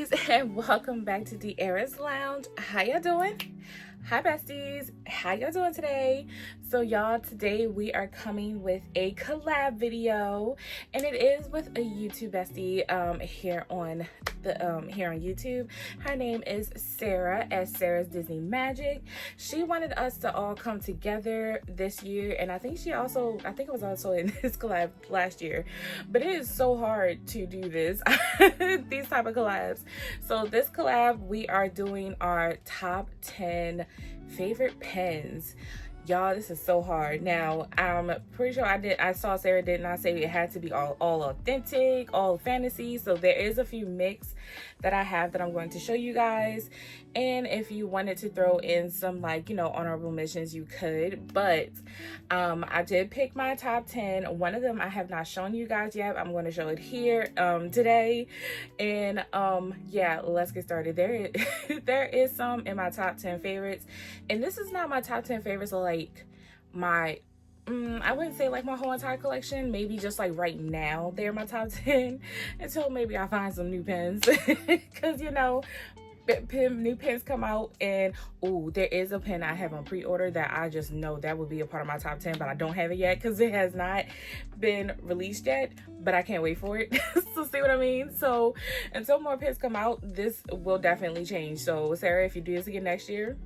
besties, and welcome back to the Eras Lounge. How y'all doing? Hi besties, how y'all doing today? So y'all, today we are coming with a collab video, and it is with a YouTube bestie here on YouTube. Her name is Sara, as Sarah's Disney Magic. She wanted us to all come together this year, and I think it was also in this collab last year, but it is so hard to do this these type of collabs. So this collab, we are doing our top 10 favorite pens. Y'all, this is so hard. Now, I'm pretty sure I saw Sarah did not say it had to be all authentic, all fantasy. So there is a few mix that I have that I'm going to show you guys. And if you wanted to throw in some honorable mentions, you could. But I did pick my top 10. One of them I have not shown you guys yet. I'm going to show it here today. And yeah, let's get started. There is some in my top 10 favorites. And this is not my top 10 favorites I wouldn't say like my whole entire collection. Maybe just like right now they're my top 10 until maybe I find some new pens. Because new pens come out, and there is a pen I have on pre-order that I just know that would be a part of my top 10, but I don't have it yet because it has not been released yet, but I can't wait for it. So see what I mean? So until more pens come out, this will definitely change. So Sarah, if you do this again next year,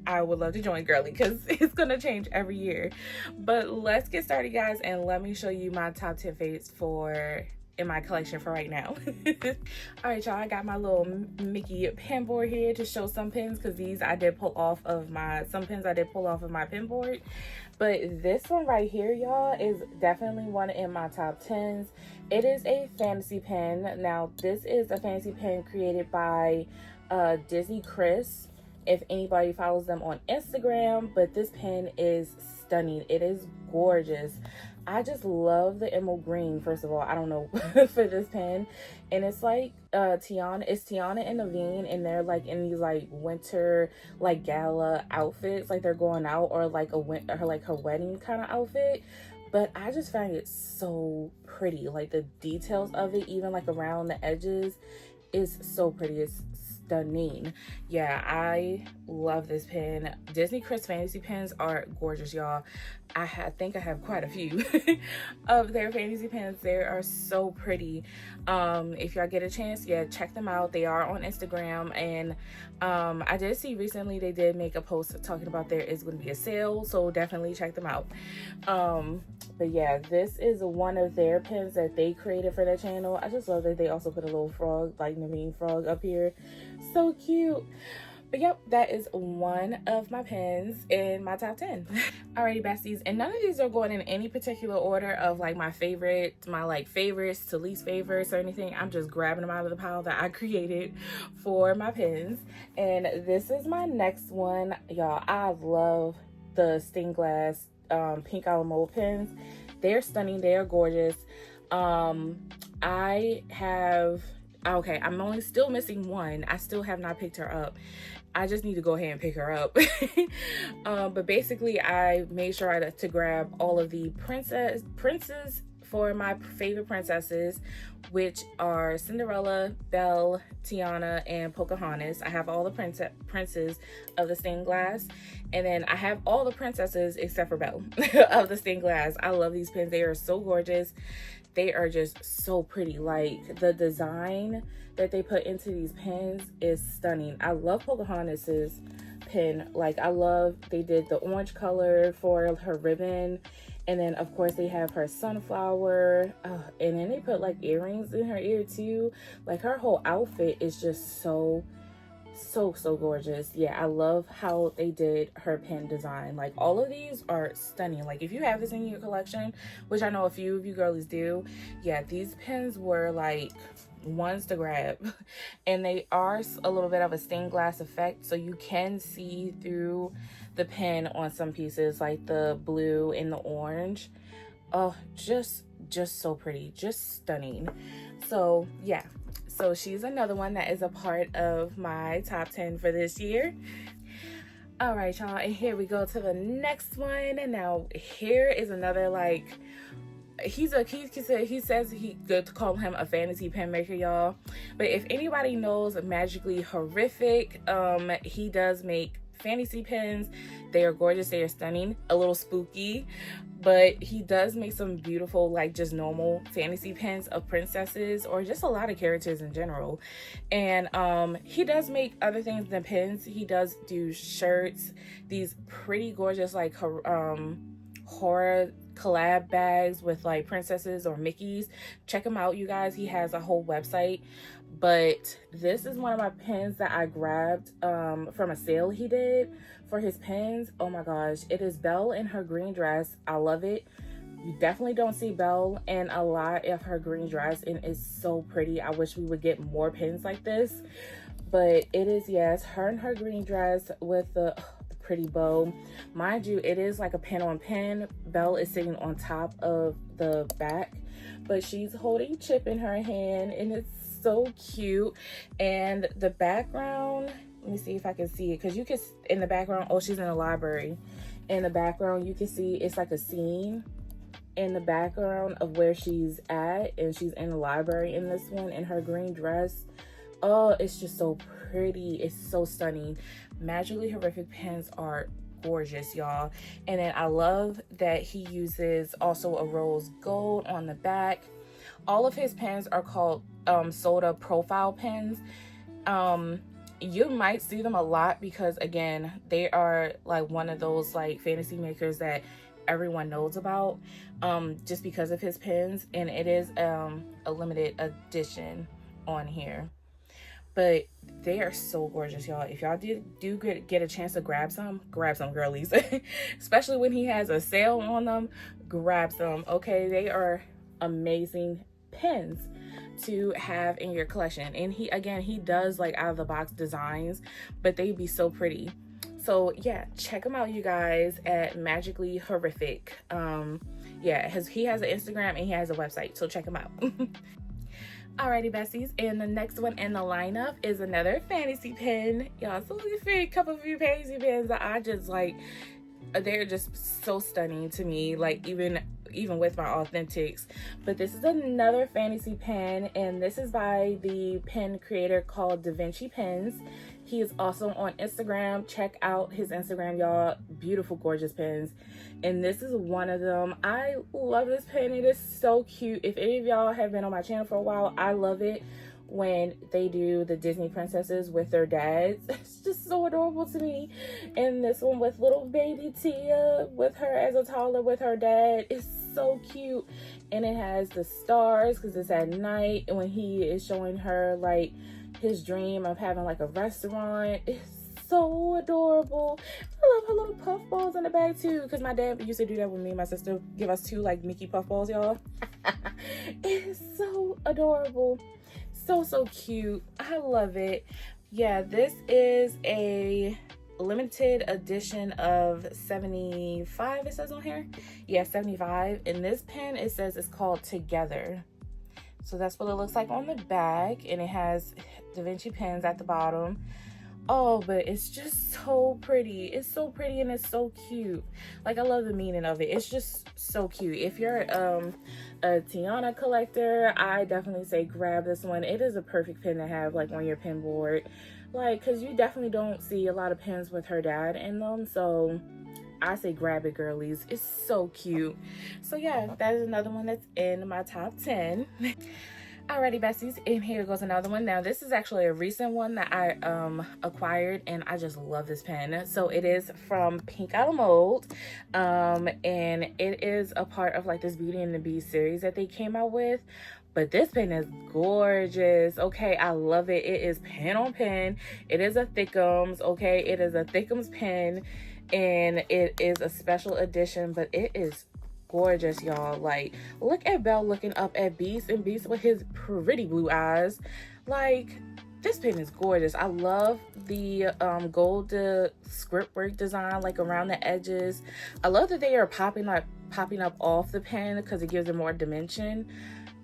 I would love to join, girly, because it's gonna change every year. But let's get started, guys, and let me show you my top 10 favorites in my collection for right now. All right, y'all, I got my little Mickey pen board here to show some pens, because some pens I did pull off of my pen board. But this one right here, y'all, is definitely one in my top 10s. It is a fantasy pen. Now, this is a fantasy pen created by Disney Chris, if anybody follows them on Instagram. But this pen is stunning. It is gorgeous. I just love the emerald green, first of all. I don't know, for this pen. And it's like Tiana and Naveen, and they're like in these like winter like gala outfits, like they're going out, or like her wedding kind of outfit. But I just find it so pretty. Like the details of it, even like around the edges, is so pretty. It's stunning. Yeah, I love this pen. Disney Chris fantasy pens are gorgeous, y'all. I think I have quite a few of their fantasy pens. They are so pretty. If y'all get a chance, yeah, check them out. They are on Instagram, and I did see recently they did make a post talking about there is going to be a sale, so definitely check them out. But yeah, this is one of their pens that they created for their channel. I just love that they also put a little frog, like Naveen frog, up here. So cute. But yep, that is one of my pens in my top 10. Alrighty, besties, and none of these are going in any particular order of like my favorites to least favorites or anything. I'm just grabbing them out of the pile that I created for my pens. And this is my next one, y'all. I love the stained glass pink olive mold pens. They're stunning. They are gorgeous. I'm only still missing one. I still have not picked her up. I just need to go ahead and pick her up. But basically, I made sure to grab all of the princes for my favorite princesses, which are Cinderella, Belle, Tiana, and Pocahontas. I have all the princes of the stained glass, and then I have all the princesses except for Belle of the stained glass. I love these pens. They are so gorgeous. They are just so pretty. Like the design that they put into these pens is stunning. I love Pocahontas's pen. Like they did the orange color for her ribbon, and then of course they have her sunflower, and then they put like earrings in her ear too. Like her whole outfit is just so gorgeous. Yeah, I love how they did her pen design. Like all of these are stunning. Like if you have this in your collection, which I know a few of you girlies do, yeah, these pens were like ones to grab. And they are a little bit of a stained glass effect, so you can see through the pen on some pieces, like the blue and the orange. Oh, just so pretty, just stunning. So yeah, so she's another one that is a part of my top 10 for this year. All right, y'all, and here we go to the next one. And now here is another like he says he could call him a fantasy pen maker, y'all. But if anybody knows Magically Horrific, he does make fantasy pens. They are gorgeous, they are stunning, a little spooky, but he does make some beautiful, like, just normal fantasy pens of princesses or just a lot of characters in general. And he does make other things than pens. He does do shirts, these pretty gorgeous, like, horror collab bags with like princesses or Mickeys. Check him out, you guys. He has a whole website. But this is one of my pens that I grabbed from a sale he did for his pens. Oh my gosh, it is Belle in her green dress. I love it. You definitely don't see Belle in a lot of her green dress, and it's so pretty. I wish we would get more pens like this, but it is, yes, her in her green dress with the pretty bow. Mind you, it is like a pen on pen. Belle is sitting on top of the back, but she's holding Chip in her hand, and it's so cute. And the background, let me see if I can see it, because you can, in the background, oh, she's in a library. In the background, you can see it's like a scene in the background of where she's at, and she's in the library in this one in her green dress. Oh, it's just so pretty. It's so stunning. Magically Horrific pens are gorgeous, y'all. And then I love that he uses also a rose gold on the back. All of his pens are called soda profile pens. You might see them a lot because, again, they are like one of those like fantasy makers that everyone knows about, just because of his pens. And it is a limited edition on here. But they are so gorgeous, y'all. If y'all do get a chance to grab some girlies. Especially when he has a sale on them, grab some, okay? They are amazing pens to have in your collection. And he does like out of the box designs, but they'd be so pretty. So yeah, check him out, you guys, at Magically Horrific. Yeah, he has an Instagram and he has a website, so check him out. Alrighty, besties, and the next one in the lineup is another fantasy pen. Y'all, so a couple of few fantasy pens that I just like, they're just so stunning to me, like even with my authentics. But this is another fantasy pen, and this is by the pen creator called Da Vinci Pens. He is also on Instagram. Check out his Instagram, y'all. Beautiful, gorgeous pens. And this is one of them. I love this pen. It is so cute. If any of y'all have been on my channel for a while, I love it when they do the Disney princesses with their dads. It's just so adorable to me. And this one with little baby Tia with her as a toddler with her dad is so cute. And it has the stars because it's at night, and when he is showing her like his dream of having like a restaurant. It's so adorable. I love her little puff balls in the bag too, because my dad used to do that with me and my sister, give us 2 like Mickey puff balls, y'all. It is so adorable. So cute. I love it. Yeah, this is a limited edition of 75, it says on here. Yeah, 75. And this pen, it says it's called Together. So that's what it looks like on the back, and it has Da Vinci Pens at the bottom. Oh, but it's just so pretty. It's so pretty and it's so cute. Like, I love the meaning of it. It's just so cute. If you're a Tiana collector, I definitely say grab this one. It is a perfect pen to have like on your pen board. Like, because you definitely don't see a lot of pens with her dad in them. So I say grab it, girlies. It's so cute. So yeah, that is another one that's in my top 10. Alrighty, besties, and here goes another one. Now, this is actually a recent one that I acquired, and I just love this pen. So it is from Pink Out of Mold, and it is a part of like this Beauty and the Beast series that they came out with. But this pen is gorgeous. Okay, I love it. It is pen on pen. It is a Thickums. Okay, it is a Thickums pen, and it is a special edition, but it is gorgeous, y'all. Like, look at Belle looking up at Beast, and Beast with his pretty blue eyes. Like, this pen is gorgeous. I love the gold script work design, like around the edges. I love that they are popping up off the pen because it gives it more dimension.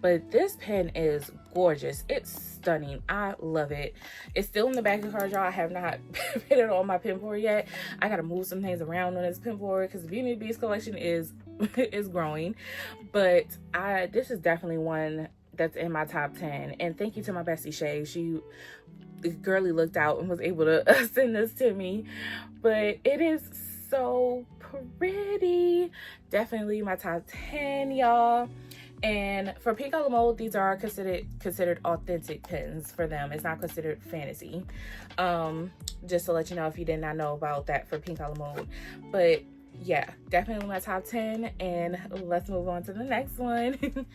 But this pen is gorgeous. It's stunning. I love it. It's still in the back of the card, y'all. I have not put it on my pen board yet. I gotta move some things around on this pen board because the Beauty and the Beast collection is is growing. But this is definitely one that's in my top 10. And thank you to my bestie Shay. She girly looked out and was able to send this to me. But it is so pretty. Definitely my top 10, y'all. And for Pink a la Mode, these are considered authentic pens for them. It's not considered fantasy. Just to let you know if you did not know about that for Pink a la Mode. But yeah, definitely my top 10. And let's move on to the next one.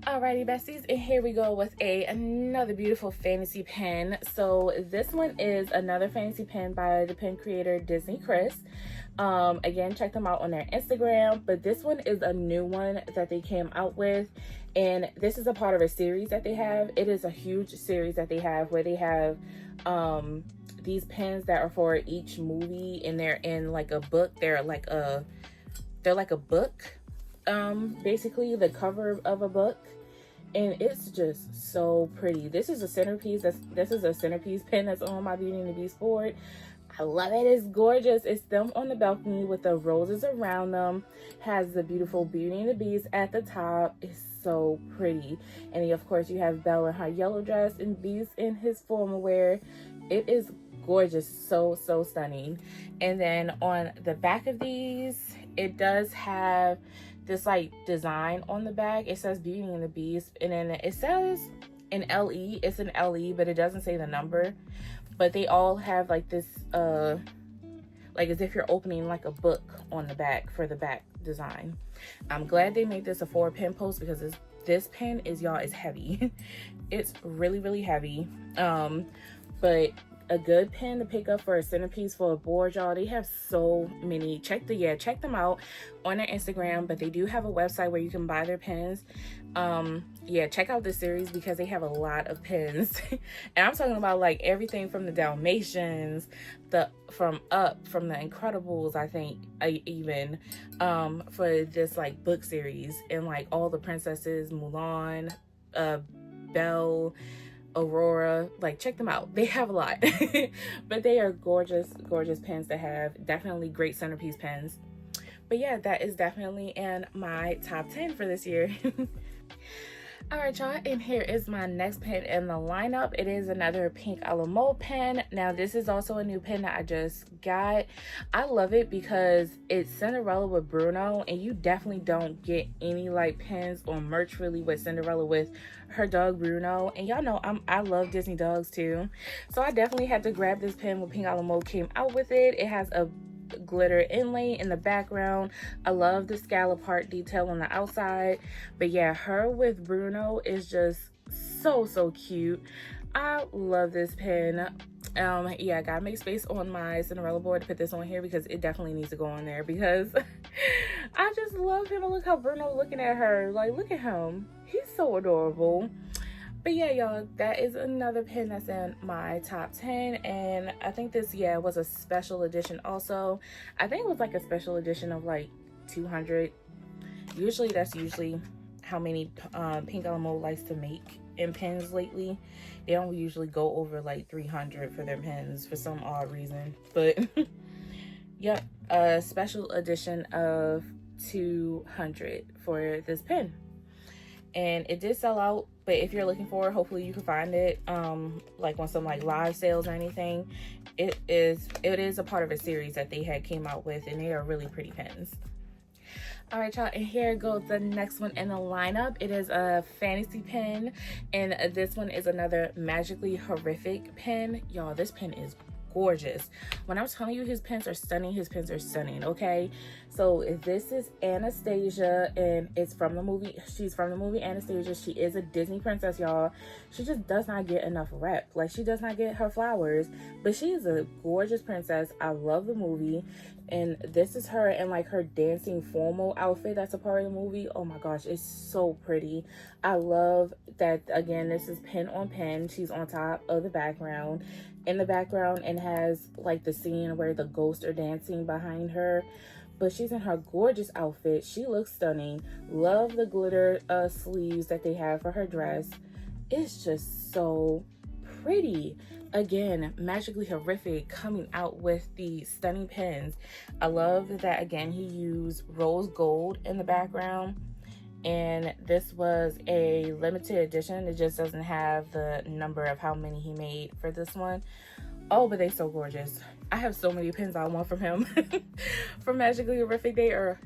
Alrighty, besties, and here we go with another beautiful fantasy pen. So this one is another fantasy pen by the pen creator Disney Chris. Again, check them out on their Instagram, but this one is a new one that they came out with, and this is a part of a series that they have. It is a huge series that they have where they have these pens that are for each movie, and they're in like a book. They're like a book, basically the cover of a book. And it's just so pretty. This is a centerpiece. This is a centerpiece pen that's on my Beauty and the Beast board. I love it. It's gorgeous. It's them on the balcony with the roses around them. Has the beautiful Beauty and the Beast at the top. It's so pretty. And then, of course, you have Belle in her yellow dress and Beast in his formal wear. It is gorgeous. So stunning. And then on the back of these, it does have this like design on the back. It says Beauty and the Beast, and then it says an LE. It's an LE, but it doesn't say the number. But they all have like this like as if you're opening like a book on the back for the back design. I'm glad they made this a 4 pen post because this pen is, y'all, is heavy. It's really heavy. But a good pen to pick up for a centerpiece for a board, y'all. They have so many. Check them out on their Instagram, but they do have a website where you can buy their pens. Yeah, check out this series because they have a lot of pens. And I'm talking about like everything from the Dalmatians, from the Incredibles, I think, even for this like book series, and like all the princesses, Mulan, Belle, Aurora. Like, check them out. They have a lot. But they are gorgeous pens to have. Definitely great centerpiece pens. But yeah, that is definitely in my top 10 for this year. All right, y'all, and here is my next pen in the lineup. It is another Pink a la Mode pen. Now, this is also a new pen that I just got. I love it because it's Cinderella with Bruno, and you definitely don't get any like pens or merch really with Cinderella with her dog Bruno. And y'all know I love Disney dogs too, so I definitely had to grab this pen when Pink a la Mode came out with it. It has a glitter inlay in the background. I love the scallop heart detail on the outside. But yeah, her with Bruno is just so cute. I love this pen. Yeah, I gotta make space on my Cinderella board to put this on here because it definitely needs to go on there because I just love him. Look how Bruno looking at her. Like, look at him. He's so adorable. But yeah, y'all, that is another pen that's in my top 10. And I think this, yeah, was a special edition also. I think it was like a special edition of like 200. That's usually how many Pink a la Mode likes to make in pens lately. They don't usually go over like 300 for their pens for some odd reason. But yep, a special edition of 200 for this pen. And it did sell out, but if you're looking for it, hopefully you can find it like on some like live sales or anything. It is a part of a series that they had came out with, and they are really pretty pens. All right, y'all, and here goes the next one in the lineup. It is a fantasy pen, and this one is another magically horrific pen. Y'all, this pen is gorgeous. When I'm telling you his pens are stunning, okay? So this is Anastasia, and it's from the movie. She's from the movie Anastasia. She is a Disney princess, y'all. She just does not get enough rep. Like, she does not get her flowers, but she is a gorgeous princess. I love the movie. And this is her in like her dancing formal outfit that's a part of the movie. Oh my gosh, it's so pretty. I love that. Again, this is pen on pen. She's on top of the background. in the background and has like the scene where the ghosts are dancing behind her. But she's in her gorgeous outfit. She looks stunning. Love the glitter sleeves that they have for her dress. It's just so pretty. Again, Magically Horrific coming out with the stunning pins. I love that, again, he used rose gold in the background. And this was a limited edition. It just doesn't have the number of how many he made for this one. Oh, but they so gorgeous. I have so many pins I want from him. From Magically Horrific, they are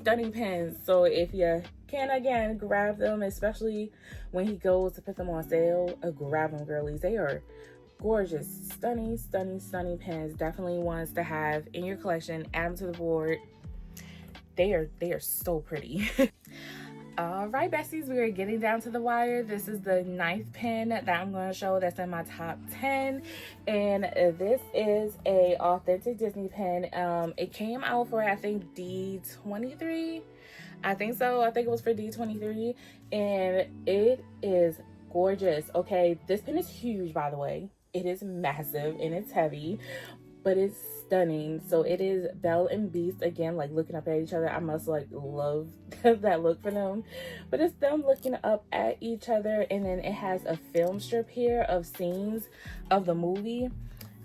stunning pins. So if you can, again, grab them, especially when he goes to put them on sale, grab them, girlies. They are gorgeous, stunning, stunning, stunning pins. Definitely ones to have in your collection. Add them to the board. They are so pretty. All right, besties, we are getting down to the wire. This is the 9th pin that I'm going to show that's in my top 10. And this is a authentic Disney pin. It came out for, I think, D23. I think so. I think it was for D23. And it is gorgeous. Okay, this pin is huge, by the way. It is massive and it's heavy, but it's stunning. So it is Belle and Beast, again, like looking up at each other. I must like love that look for them, but it's them looking up at each other. And then it has a film strip here of scenes of the movie.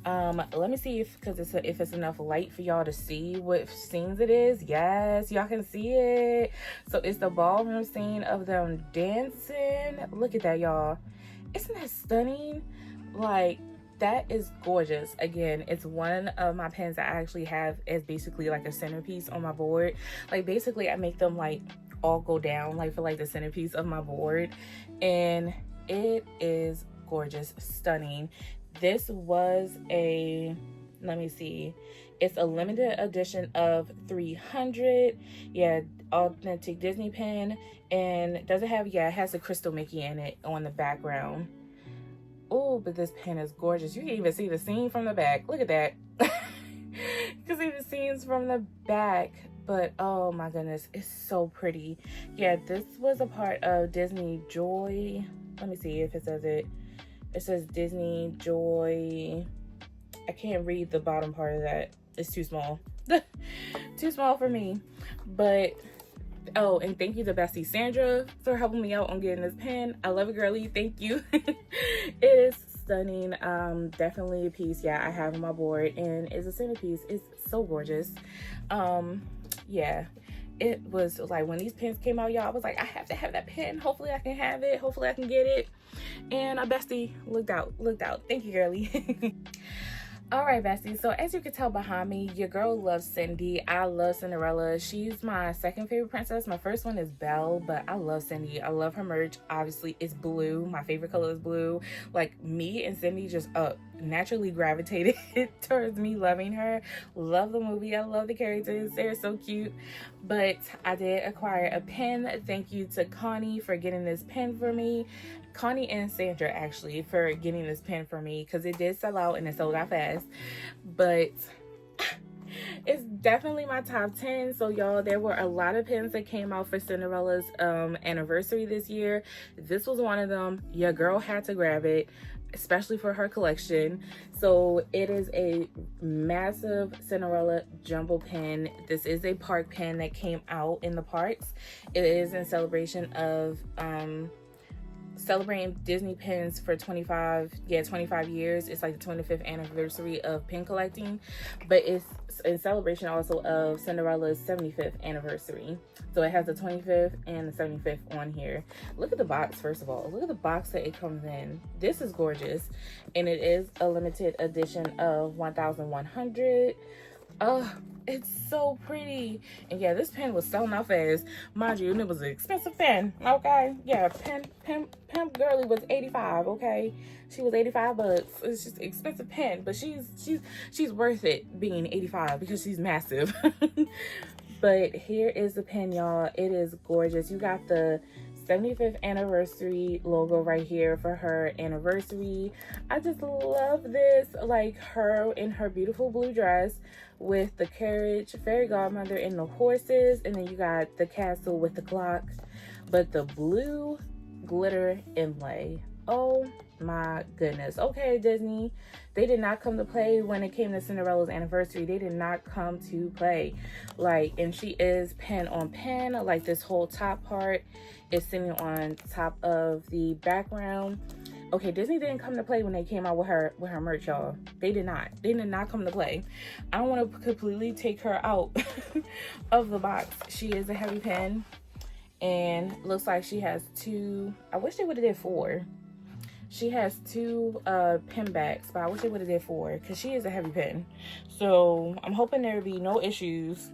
Let me see if it's enough light for y'all to see what scenes it is. Yes, y'all can see it. So it's the ballroom scene of them dancing. Look at that, y'all. Isn't that stunning? Like, that is gorgeous. Again, it's one of my pins that I actually have as basically like a centerpiece on my board. Like, basically I make them like all go down like for like the centerpiece of my board, and it is gorgeous, stunning. This was a, let me see, it's a limited edition of 300. Yeah, authentic Disney pin. And does it have, yeah, it has a crystal Mickey in it on the background. Oh, but this pen is gorgeous. You can even see the scene from the back. Look at that. You can see the scenes from the back. But oh my goodness, it's so pretty. Yeah, this was a part of Disney Joy. Let me see if it says it. It says Disney Joy. I can't read the bottom part of that. It's too small. Too small for me. But oh, and thank you to Bestie Sandra for helping me out on getting this pen. I love it, girly. Thank you. It is stunning. Definitely a piece, yeah, I have on my board, and it's a centerpiece. It's so gorgeous. Yeah, it was like when these pens came out, y'all, I was like, I have to have that pen. Hopefully I can have it. Hopefully I can get it. And our bestie looked out. Thank you, girly. All right, besties, so as you can tell behind me, your girl loves Cindy. I love Cinderella. She's my second favorite princess. My first one is Belle, but I love Cindy. I love her merch. Obviously, it's blue. My favorite color is blue. Like, me and Cindy just naturally gravitated towards me loving her. Love the movie. I love the characters. They're so cute. But I did acquire a pen. Thank you to Connie for getting this pen for me. Connie and Sandra, actually, for getting this pen for me, because it did sell out and it sold out fast. But it's definitely my top 10. So y'all, there were a lot of pens that came out for Cinderella's anniversary this year. This was one of them. Your girl had to grab it, especially for her collection. So it is a massive Cinderella jumbo pen. This is a park pen that came out in the parks. It is in celebration of celebrating Disney pins for 25 years. It's like the 25th anniversary of pen collecting, but it's in celebration also of Cinderella's 75th anniversary. So it has the 25th and the 75th on here. Look at the box. First of all, look at the box that it comes in. This is gorgeous, and it is a limited edition of 1,100. Oh, it's so pretty. And yeah, this pen was selling out fast, mind you, and it was an expensive pen. Okay, yeah, pen girly was 85. Okay, she was 85 bucks. It's just an expensive pen, but she's worth it being 85 because she's massive. But here is the pen, y'all. It is gorgeous. You got the 75th anniversary logo right here for her anniversary. I just love this, like her in her beautiful blue dress with the carriage, fairy godmother, and the horses, and then you got the castle with the clock, but the blue glitter inlay. Oh My goodness. Okay, Disney, they did not come to play when it came to Cinderella's anniversary. They did not come to play. Like, and she is pen on pen. Like, this whole top part is sitting on top of the background. Okay, Disney didn't come to play when they came out with her merch, y'all. They did not. They did not come to play. I don't want to completely take her out of the box. She is a heavy pen, and looks like she has two. I wish they would have did 4. She has 2 pen backs, but I wish they would have did 4 because she is a heavy pen. So I'm hoping there will be no issues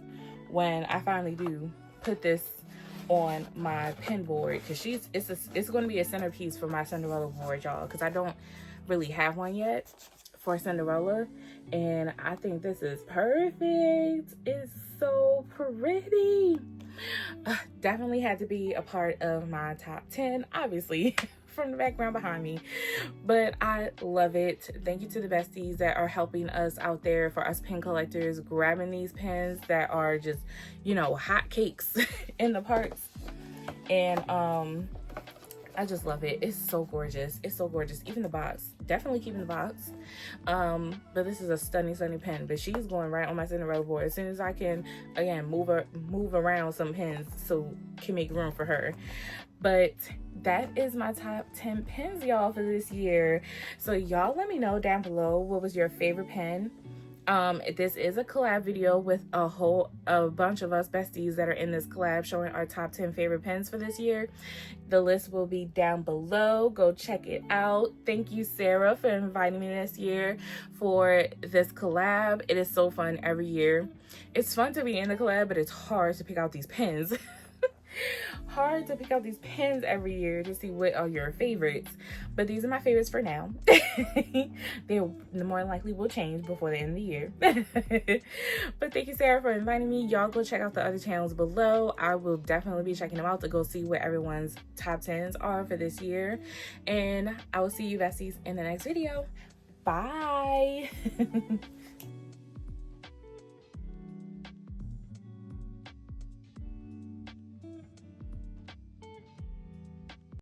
when I finally do put this on my pen board, because it's going to be a centerpiece for my Cinderella board, y'all, because I don't really have one yet for Cinderella, and I think this is perfect. It's so pretty. Definitely had to be a part of my top 10, obviously, from the background behind me, but I love it. Thank you to the besties that are helping us out there, for us pen collectors, grabbing these pens that are just, you know, hot cakes in the parks. And I just love it. It's so gorgeous. It's so gorgeous. Even the box, definitely keeping the box. But this is a stunning pen, but she's going right on my Cinderella board as soon as I can, again, move around some pens so can make room for her. But that is my top 10 pens, y'all, for this year. So y'all let me know down below, what was your favorite pen? This is a collab video with a bunch of us besties that are in this collab, showing our top 10 favorite pens for this year. The list will be down below. Go check it out. Thank you, Sara, for inviting me this year for this collab. It is so fun every year. It's fun to be in the collab, but it's hard to pick out these pens. Hard to pick out these pens every year to see what are your favorites, but these are my favorites for now. They more likely will change before the end of the year. But thank you, Sara, for inviting me. Y'all go check out the other channels below. I will definitely be checking them out to go see what everyone's top 10s are for this year, and I will see you besties in the next video. Bye.